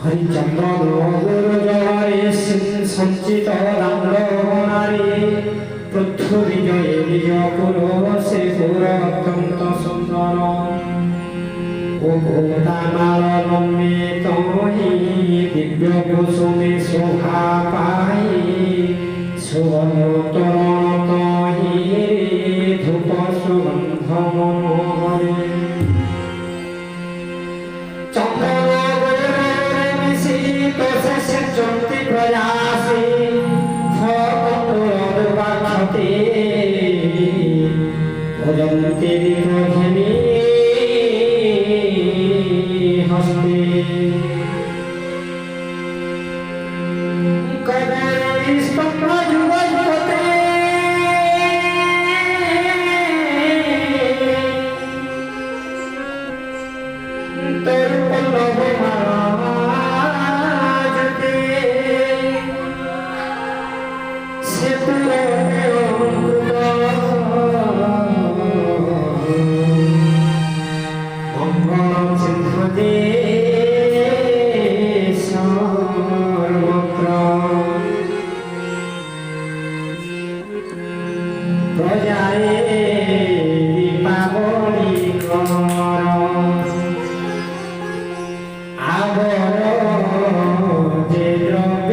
হরিচন্দন গুরুজরে সঞ্চিত দাম্রবনারে পৃথু বিজয়ে বিজয়পুর সে পুর অত্যন্ত সুন্দর ও গোদামাল নমিত দিব্য কুসুমে শোভা পাই সুবর্ণ তরণ ধূপ সুগন্ধ মনোহরে চন্তি প্রয়াসে ফতে ভজন্তি বিঘ্নি হস্তে কদলিস্তম্ভ যুগপতে তরু পল্লব প্রজারে দীপাবলি কর আবর যে দ্রব্য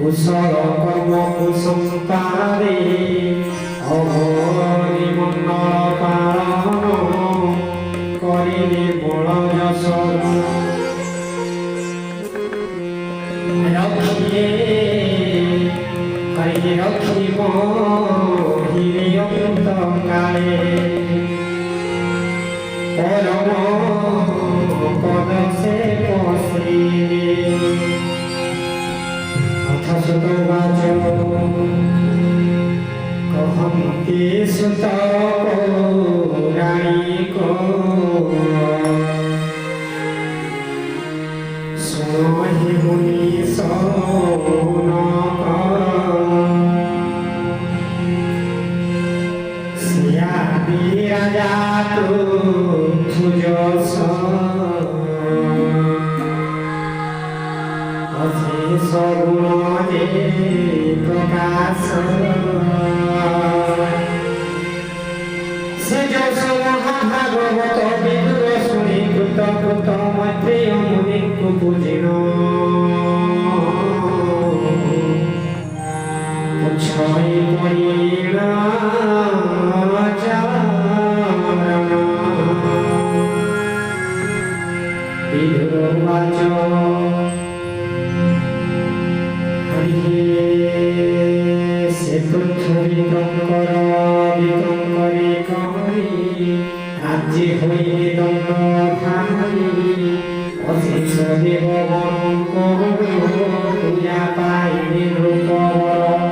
কুশল কর্ম কুসংকারে অঘরি মন্ডল পালন করিলে বল যশ রক্ষিয়ে করিলে রক্ষিব হিরিয়ন্ত কালে পরম পদ সে পশিলে সুতবাচ কহন্তি সুত পৌরাণিক শুনহি মুনি সৌনক শ্রিয়া বিরাজা তুজস সগুণ যে প্রকাশ সে যশ মহাভাগবত বিদুর শুনি কৃত কৃত মৈত্রেয় মুনি পুজিন বাচ সে পৃথিবী কঙ্কর বিকঙ্করে করি রাজ্যে হইলে দণ্ড ভারি অশেষ দেব পূজা পাইবে রূপবর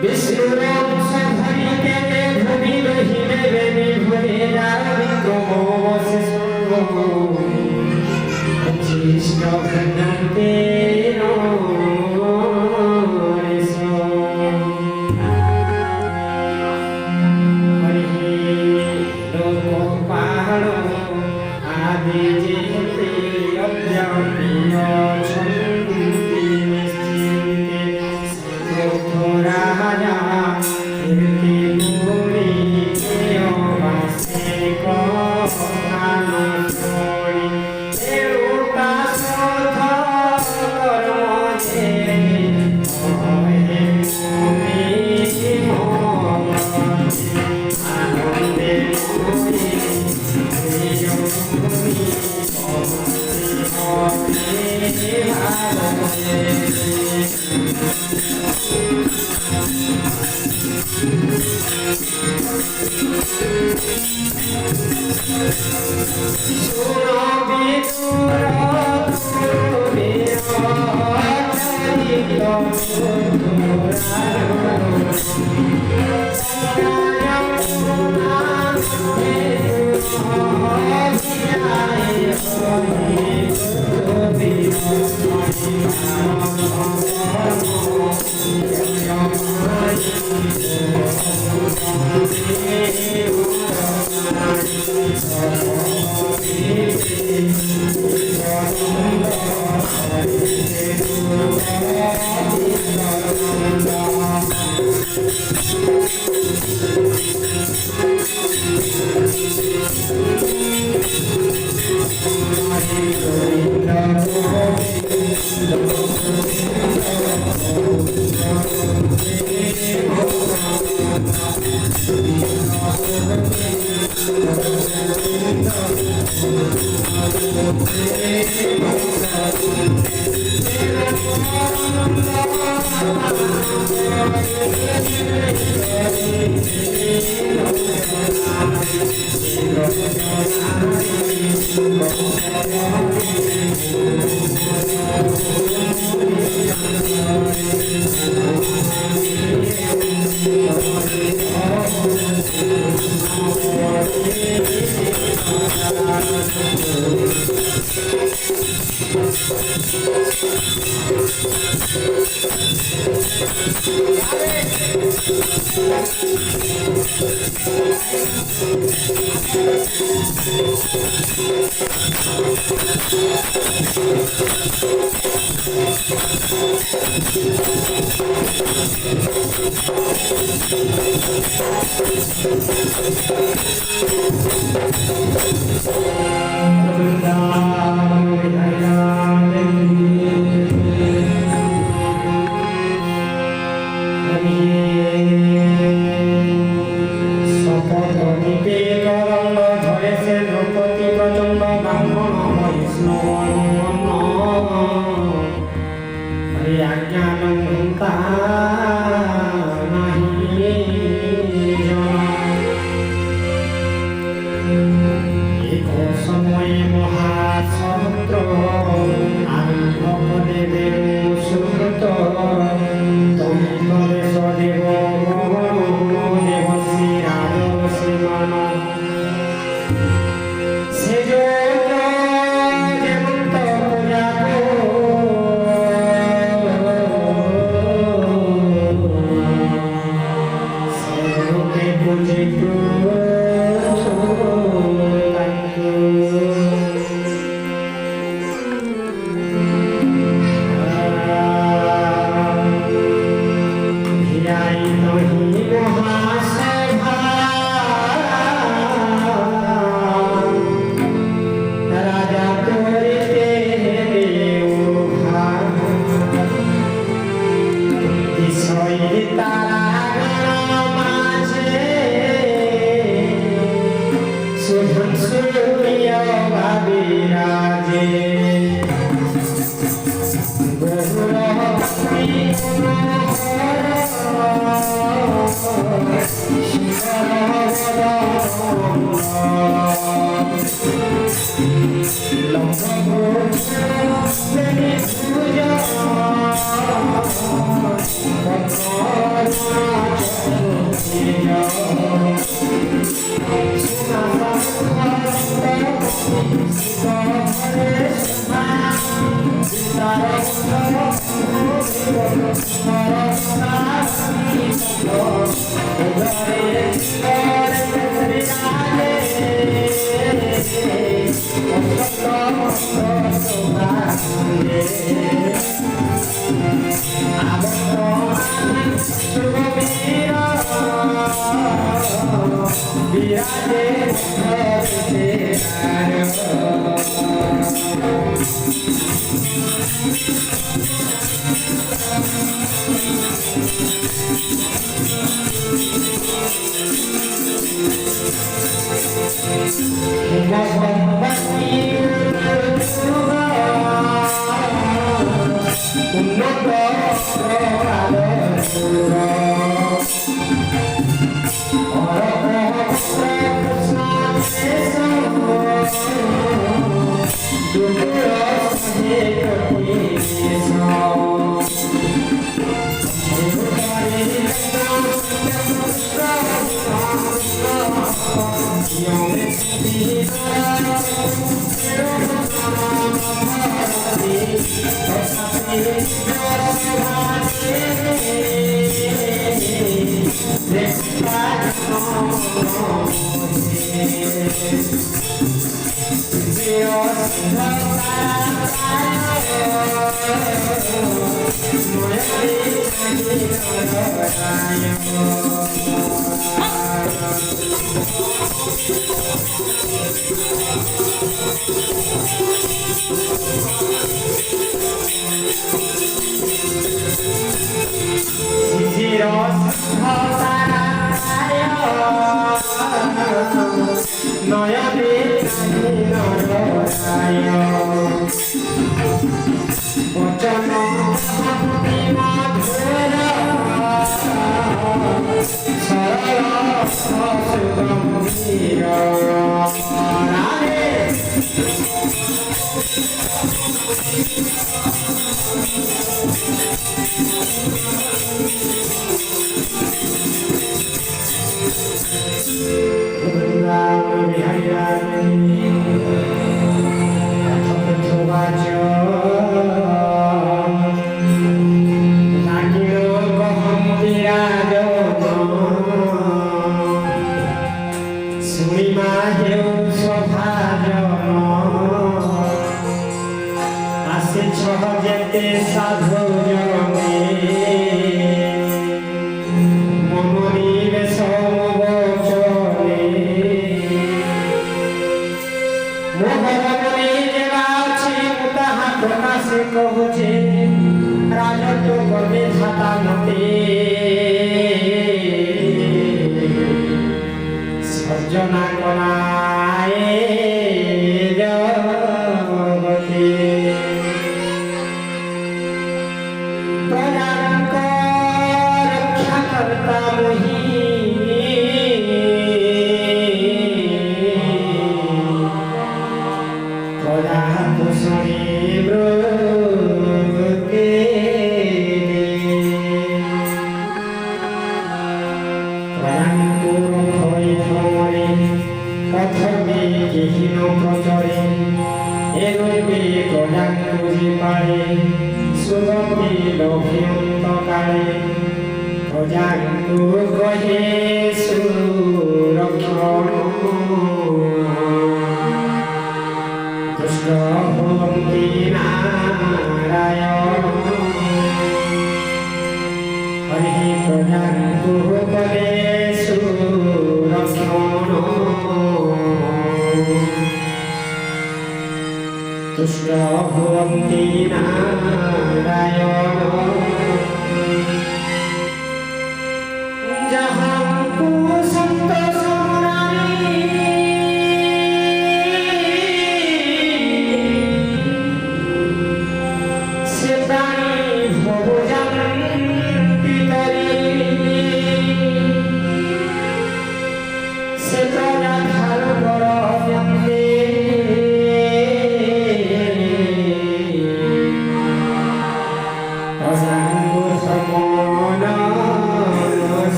বিষ্ণুর ধরিতে ভূমি রহিবে বেবি ভরে যার বিক্রম অশেষ উচ্ছিষ্ট ভ্রান্তে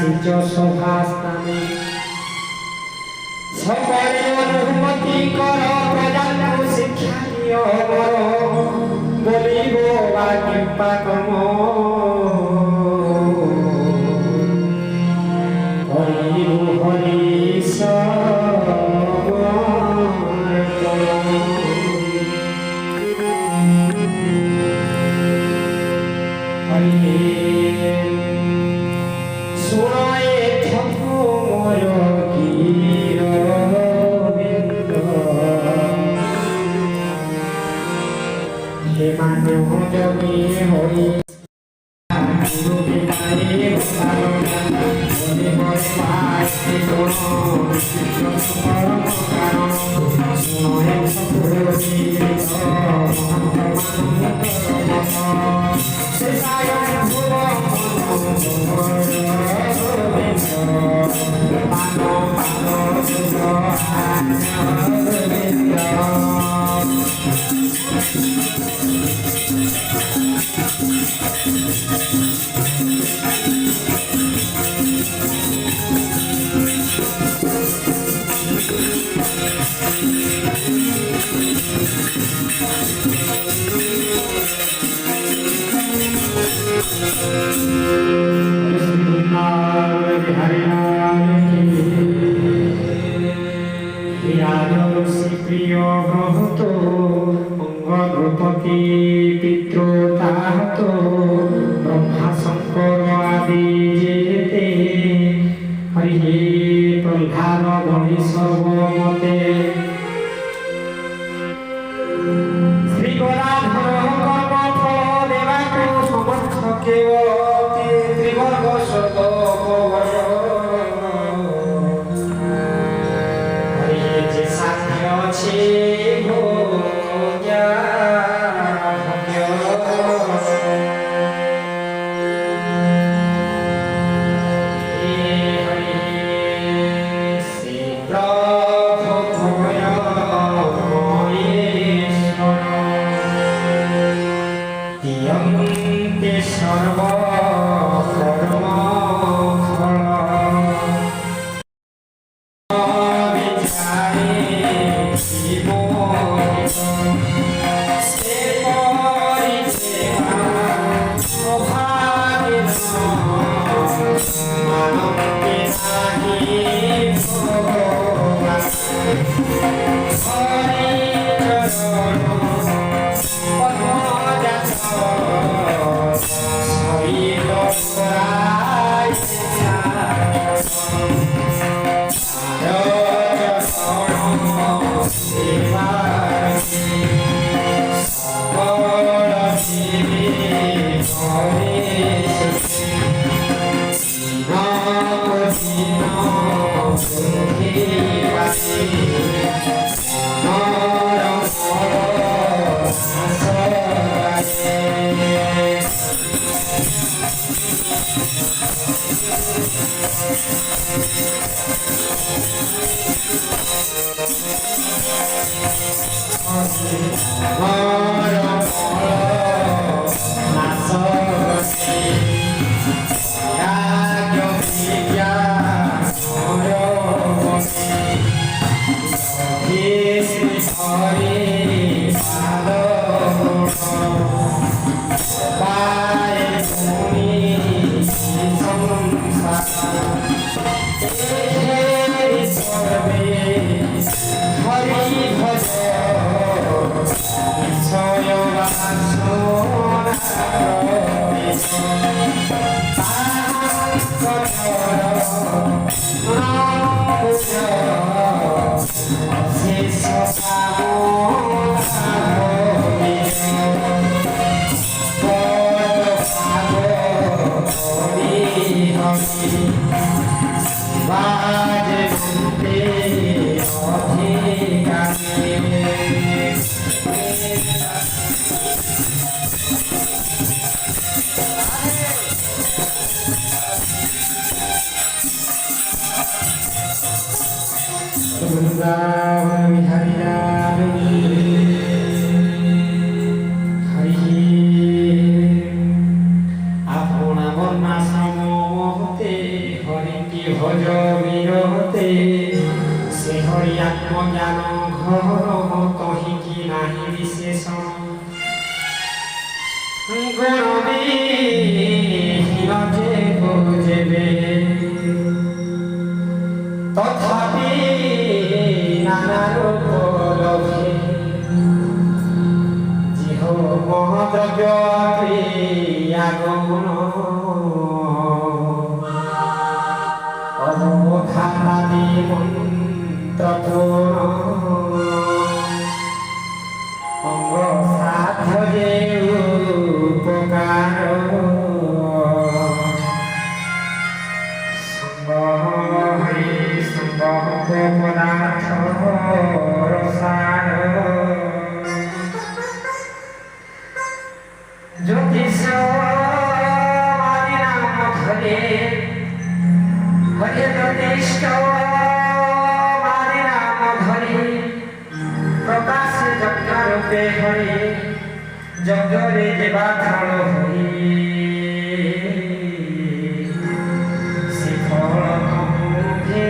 আসিছ সভাস্থানে সকলে অনুমতি কর প্রজাଙ୍କୁ শিক্ষা দিও মর বলিব বা কৃপা কম হরিব হরিশ শুনয়ে ঠকু মোর গীর হে মানব জমি হরি প্রিয় ব্রহত অঙ্গদ্রৌপদী পিতৃতাহত ব্রহ্মা শঙ্কর আদি যেতে হরি হে প্রহ্লাদ বলি সর্বমতে শ্রী গদাধর কর্ম ফল দেবাকে সমর্থ কেবতি ত্রিবর্গ শত আপনা বন্যা সমতে ভজ বিরতে সে হরি আত্মজ্ঞান ঘর তহিকি নাহি বিশেষ গুণবিহীন যে বুঝেবে তথাপি নানা রূপ লভে জিহ মহদ্রব্য ক্রিয়া গুণ অবধানাদি মন্ত্র পূর্ণ অঙ্গ সাধ্য যে উপকার পদার্থ রসায়ন জ্যোতিষ আদি নাম ধরে হরে জ্যোতিষ্ঠ আদি নাম ধরে প্রকাশ যজ্ঞ রূপে হরে যজ্ঞরে দেবা ফল হরি সে ফল কমুখে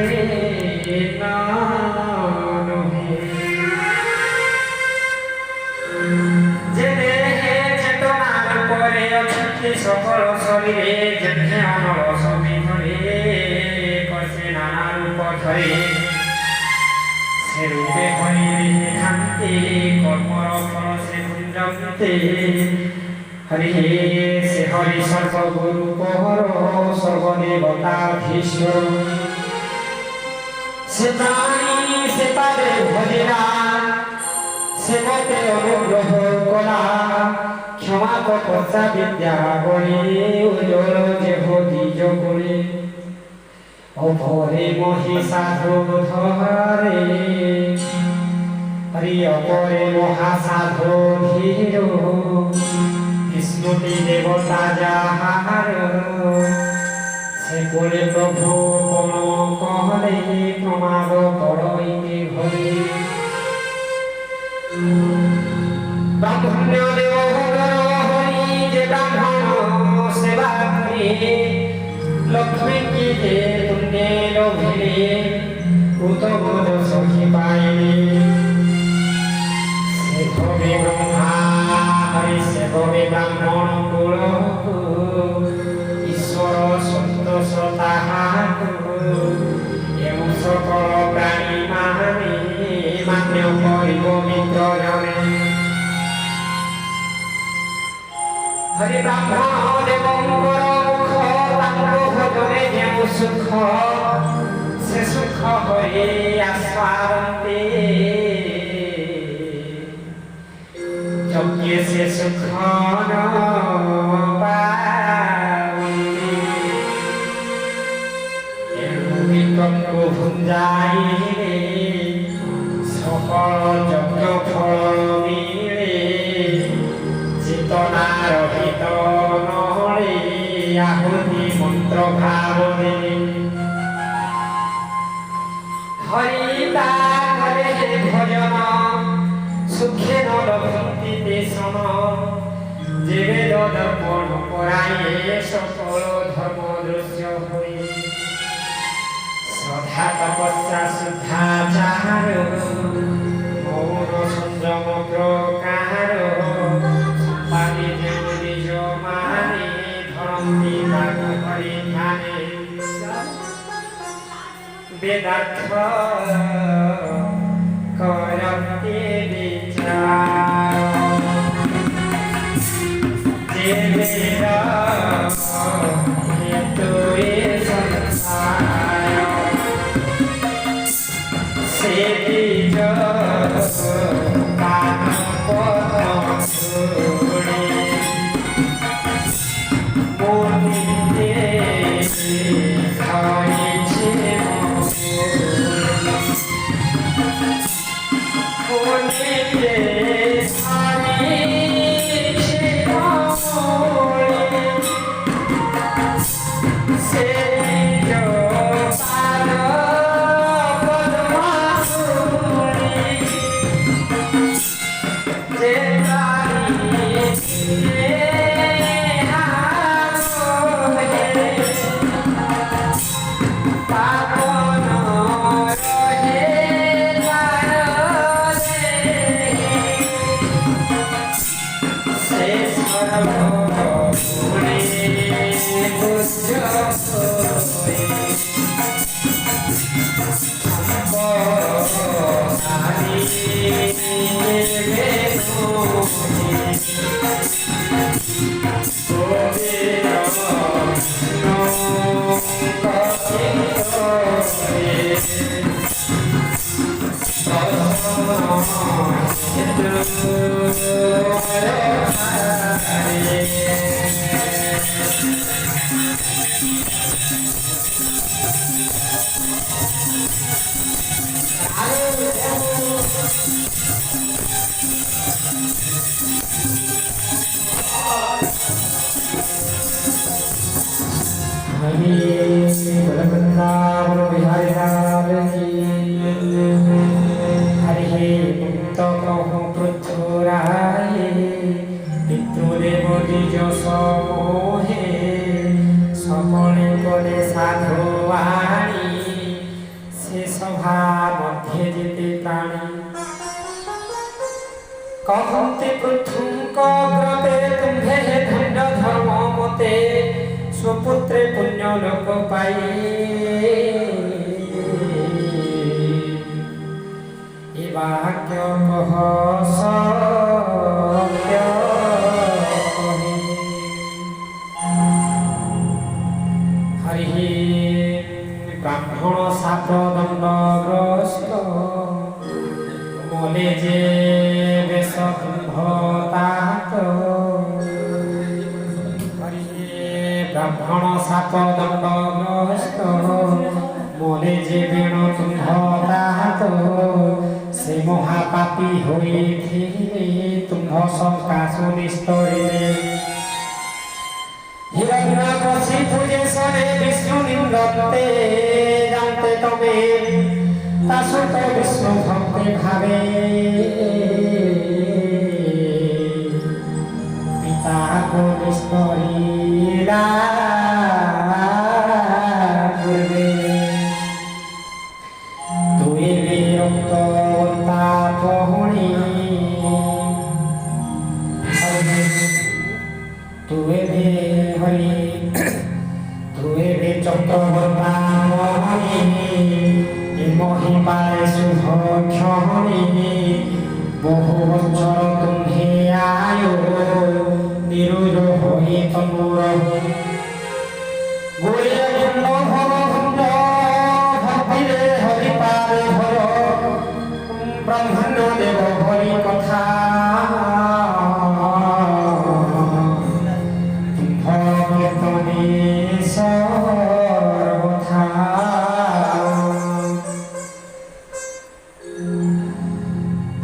যে দেহে চেতনার পরে অଛନ୍ତି সকল শরীরে যেমনি অনল সবি ধরে কষে নানা রূপ ধরে সে রূপে হরি শান্তি কর্মর ফল সে কুঞ্জন্তে হরি সে হরি সর্বগুরু পহর সর্বদেবতাধীশ্বর সে প্রাণী সে পারে ভজেরা সে মতে অনুগ্রহ করা ক্ষমা তপস্যা বিদ্যা বলে উজ্জ্বল যে ভোগীজ করে অপরে মহিষাধু ধরে হরি অপরে মহাসাধু ধীর বিষ্ণুটি দেবতা যাহার সে বলে প্রভু কোন কহলে প্রমাদ পড়ইতে ঘরে ব্রাহ্মণ্য দেব হরি যে ব্রাহ্মণ সেবা করে লক্ষ্মী কি যে তুমে লোভিলে উতবোধ সখী পাইলে সে ভবে ব্রহ্মা হরি সে ভবে ব্রাহ্মণ কুল ঈশ্বর সন্তোষ তাহাকু এও সকল প্রাণী মানে মান্য করিব মিত্র জনে হরি ব্রাহ্মণ দেবঙ্কর মুখ তাঙ্গ ভজনে যেও সুখ সে সুখ হয়ে আস্বাদন্তে যজ্ঞে সে সুখ বিকল্প ভুঞ্জাইলে সকল যজ্ঞ ফল মিলে চেতনা রহিত নহলে আহুতি মন্ত্র ভাবনে হরিতা করে ভজন সুখে নলভন্তি দেশন যে বেদ দর্পণ করায়ে সকল ধর্ম দৃশ্য হয়ে শ্রদ্ধা তপস্যা শুদ্ধাচার মৌন সংযম প্রকার সম্পাদে যে নিজ মানে ধরন্তি তাকু হরি ধ্যানে বেদার্থ করন্তি বিচার যে বেদ হেতু সংসার সে বীজ কান পদম ছুড়ে মনিতে ধরেছে মনিতে ধরেছে कहते पृथुंकग्रते तुम्हे दंड धर्म मते स्वपुत्रे पुण्य लोक पाई ए वाक्य कह सत्य कहे हरि ब्राह्मण साप दंडग्रस्त मोले जे ब्राह्मण साप दंडग्रस्त मोले जे बेण तुम्भ ताहात से महापापी होइथिले तुम्भ संकाशु निस्तरिले हिरण्यकशिपु जे सरे विष्णु निंदते जानते तमे तासुत विष्णु भक्ति भावे ताको निस्तरिला पूर्वे तुए विरक्त तापहुणी तुए भी हरि तुए भी चक्रवर्ती महिपाले शुभ क्षणी बहु बचर तुम्हे आयो निरुज होई तमुर गोरिया खंड भव खंड भक्तिरे हरि पारे भय ब्रह्मांड देव हरि कथा भगतने सर्वथा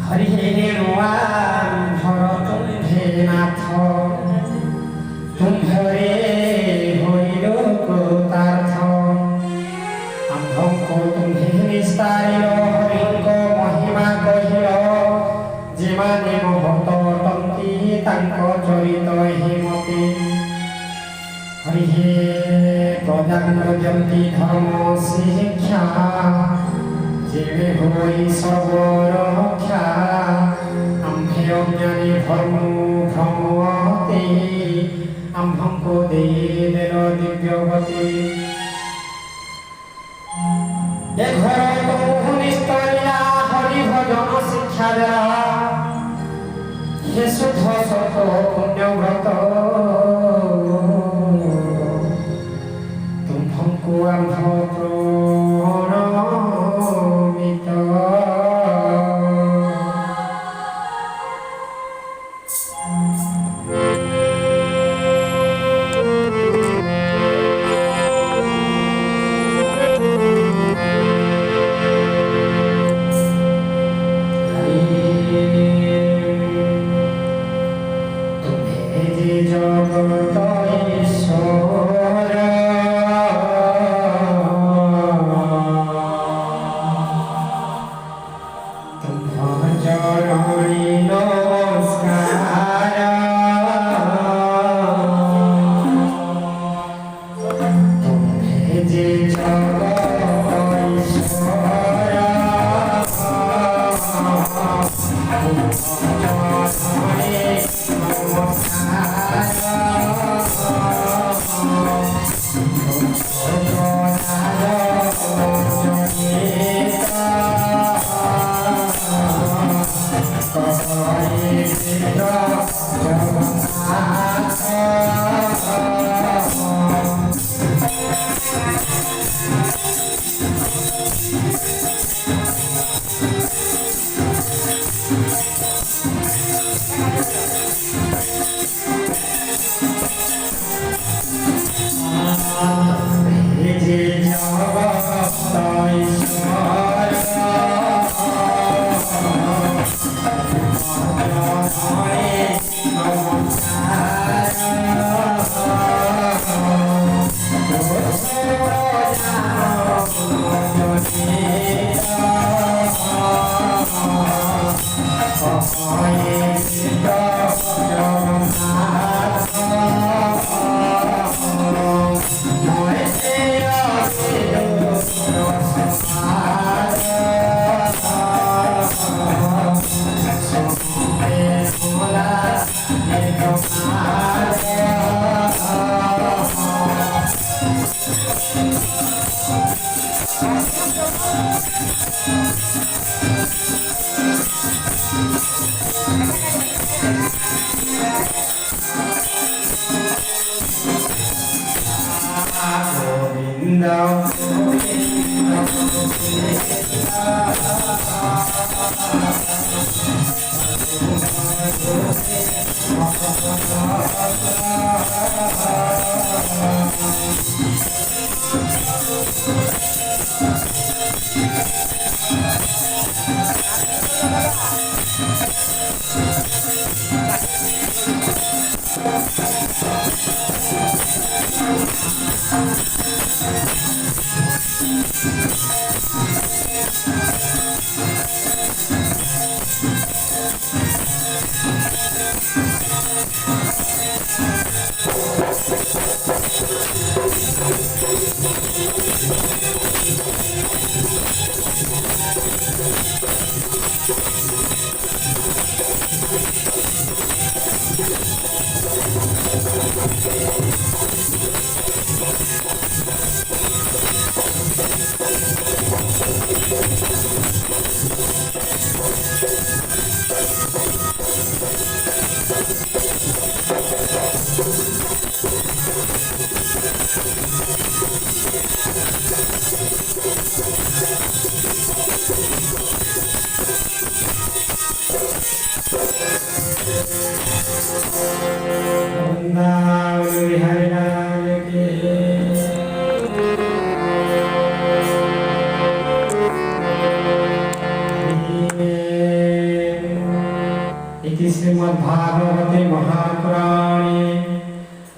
हरि रेणुआ भरत नाथ तुम्हरे होइल कृतार्थ आम्भको तुम्हे निस्तारिल हरिଙ୍କ महिमा कहिल जेमाने महत तंती तांक चरित हिमते हरि हे प्रजाजंती धर्म शिक्षा जेवे होई सर्वरक्षा आम्भे अज्ञानी धर्म भ्रमते आम्भको देदेल दिव्यवती ए घर तुमु निस्तरिला हरि भजन शिक्षा द्वारा हे शुद्ध सत पुण्यव्रत तुमको आम्भ प्रणमित इति श्रीमद्भागवते महापुराणे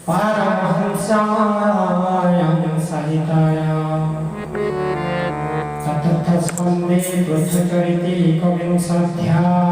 पारमहंस्यां सहितायां चतुर्थस्कन्धे बुद्धचरिते एकविंशोऽध्यायः